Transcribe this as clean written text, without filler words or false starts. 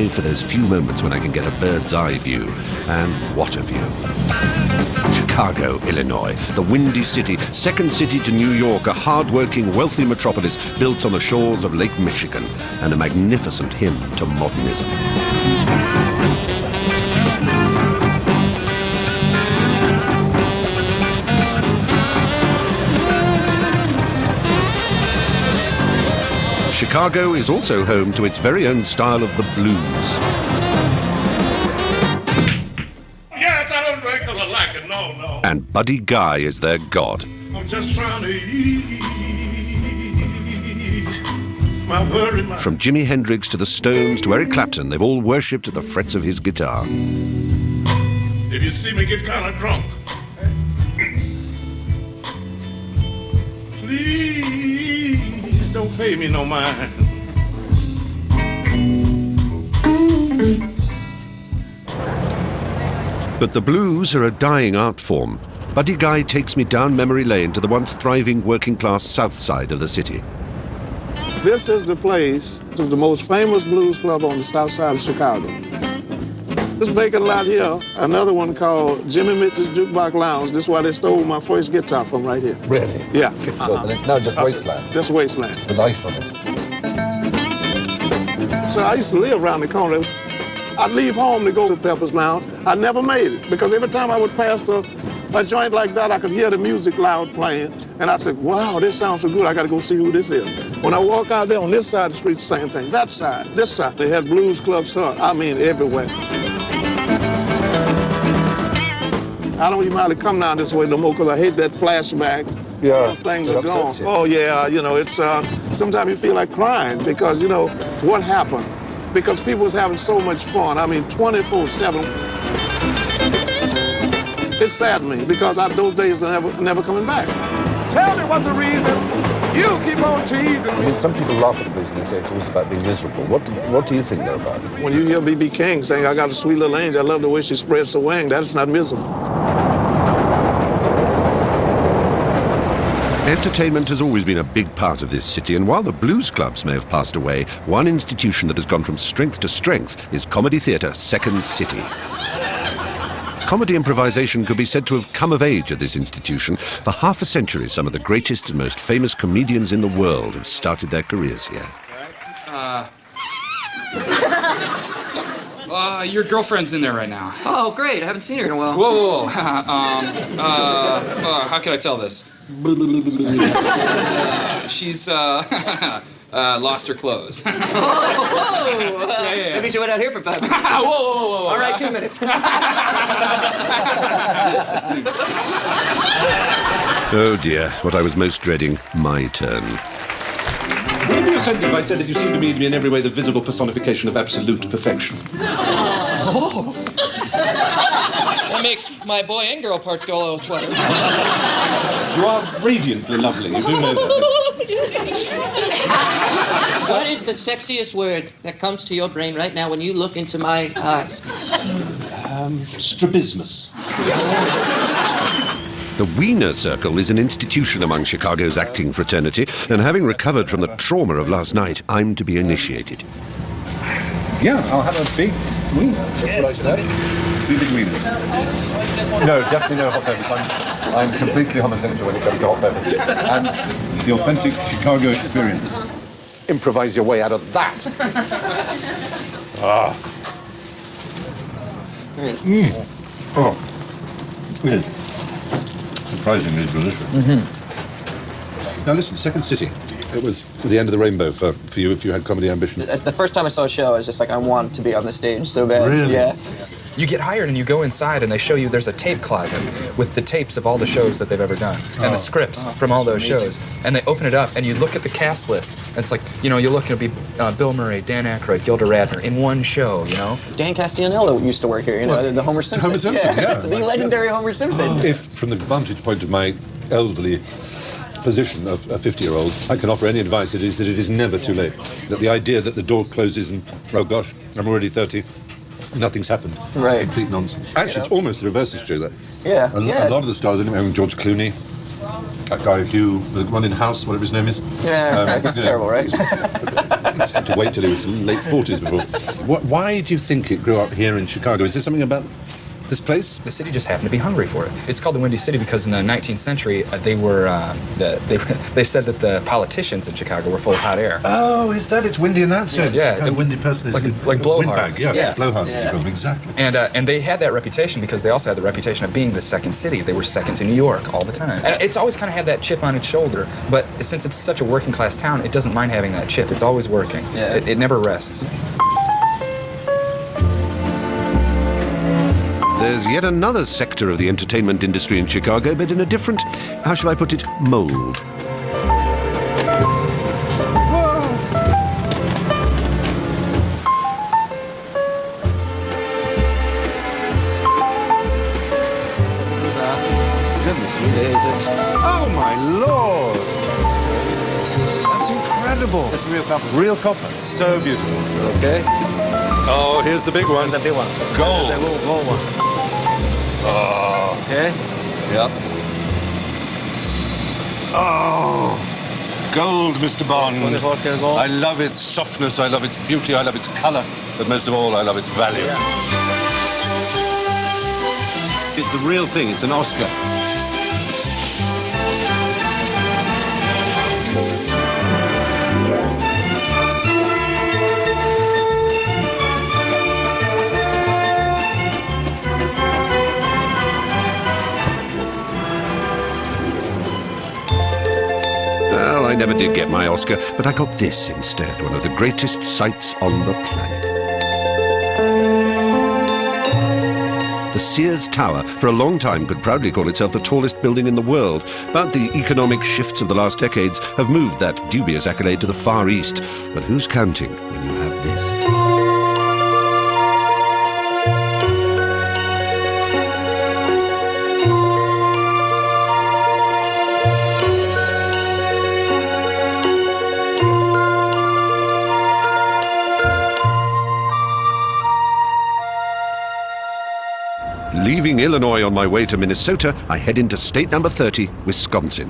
live for those few moments when I can get a bird's eye view. And what a view. Chicago, Illinois, the Windy City, second city to New York, a hard-working, wealthy metropolis built on the shores of Lake Michigan, and a magnificent hymn to modernism. Chicago is also home to its very own style of the blues. Yes, I don't drink because I like it, no. And Buddy Guy is their god. I'm just trying to ease my worry. From Jimi Hendrix to the Stones to Eric Clapton, they've all worshipped at the frets of his guitar. If you see me get kind of drunk, please don't pay me no mind. But the blues are a dying art form. Buddy Guy takes me down memory lane to the once thriving working-class south side of the city. This is the place, the most famous blues club on the south side of Chicago. This vacant lot here, another one called Jimmy Mitchell's Jukebox Lounge. This is where they stole my first guitar from right here. Really? Yeah. And it's now just wasteland. Just wasteland. With ice on it. So I used to live around the corner. I'd leave home to go to Pepper's Lounge. I never made it because every time I would pass a joint like that, I could hear the music loud playing. And I'd say, wow, this sounds so good. I got to go see who this is. When I walk out there on this side of the street, the same thing. That side, this side, they had blues clubs, everywhere. I don't even know how to come down this way no more because I hate that flashback. Yeah, those things are gone. You. Oh, yeah, it's, sometimes you feel like crying because, what happened? Because people was having so much fun. 24/7. It saddened me because those days are never coming back. Tell me what the reason. You keep on teasing. Some people laugh at the blues and they say it's always about being miserable. What do you think they're about? When you hear B.B. King saying, I got a sweet little angel, I love the way she spreads her wing, that's not miserable. Entertainment has always been a big part of this city, and while the blues clubs may have passed away, one institution that has gone from strength to strength is comedy theatre Second City. Comedy improvisation could be said to have come of age at this institution. For half a century, some of the greatest and most famous comedians in the world have started their careers here. Your girlfriend's in there right now. Oh, great. I haven't seen her in a while. Whoa. How can I tell this? She's, lost her clothes. Whoa. Yeah. Maybe she went out here for 5 minutes. Whoa. All right, 2 minutes. Oh dear, what I was most dreading, my turn. Would it be offended if I said that you seem to me to be in every way the visible personification of absolute perfection? That makes my boy and girl parts go a little sweater. You are radiantly lovely, you do know that. What is the sexiest word that comes to your brain right now when you look into my eyes? Strabismus. The Wiener Circle is an institution among Chicago's acting fraternity, and having recovered from the trauma of last night, I'm to be initiated. Yeah, I'll have a big wiener. Yes. What I said. 2 big wieners. No, definitely no hot peppers. I'm completely homosexual when it comes to hot peppers. And the authentic Chicago experience. Improvise your way out of that. Oh. Really? Surprisingly delicious. Mm-hmm. Now listen, Second City. It was the end of the rainbow for you if you had comedy ambition. The first time I saw a show, I was just like, I want to be on the stage so bad. Really? Yeah. You get hired and you go inside and they show you there's a tape closet with the tapes of all the shows that they've ever done and the scripts from all those shows. And they open it up and you look at the cast list and it's like, you're looking to be Bill Murray, Dan Aykroyd, Gilda Radner in one show, Dan Castellaneta used to work here, the Homer Simpson. Homer Simpson, yeah. The legendary Homer Simpson. If, from the vantage point of my elderly position of a 50-year-old, I can offer any advice, it is that it is never too late. That the idea that the door closes and, oh gosh, I'm already 30, nothing's happened. Right. Complete nonsense. Actually, it's almost the reverse is true. That. Yeah. A lot of the stars, George Clooney, That guy Hugh, the one in House, whatever his name is. Yeah, it's terrible, right? Had to wait till he was late 40s before. Why do you think it grew up here in Chicago? Is there something about this place? The city just happened to be hungry for it. It's called the Windy City because in the 19th century, they said that the politicians in Chicago were full of hot air. Oh, is that? It's windy in that sense. Yeah. Kind of windy person is Like blowhards. windbag. Yeah, Yes. blowhards, Yeah. exactly. And they had that reputation because they also had the reputation of being the second city. They were second to New York all the time. And it's always kind of had that chip on its shoulder, but since it's such a working class town, it doesn't mind having that chip. It's always working. Yeah. It never rests. There's yet another sector of the entertainment industry in Chicago, but in a different, how shall I put it, mold. Oh my lord! That's incredible. That's real copper. Real copper. So beautiful. Okay. Oh, here's the big one. That's the big one. Gold. That's the little gold one. Oh. Okay. Yep. Oh. Gold, Mr. Bond. 24 karat gold. I love its softness, I love its beauty, I love its colour, but most of all, I love its value. It's the real thing, it's an Oscar. Well, I never did get my Oscar, but I got this instead, one of the greatest sights on the planet. The Sears Tower, for a long time, could proudly call itself the tallest building in the world, but the economic shifts of the last decades have moved that dubious accolade to the Far East. But who's counting when you have this? Leaving Illinois on my way to Minnesota, I head into state number 30, Wisconsin.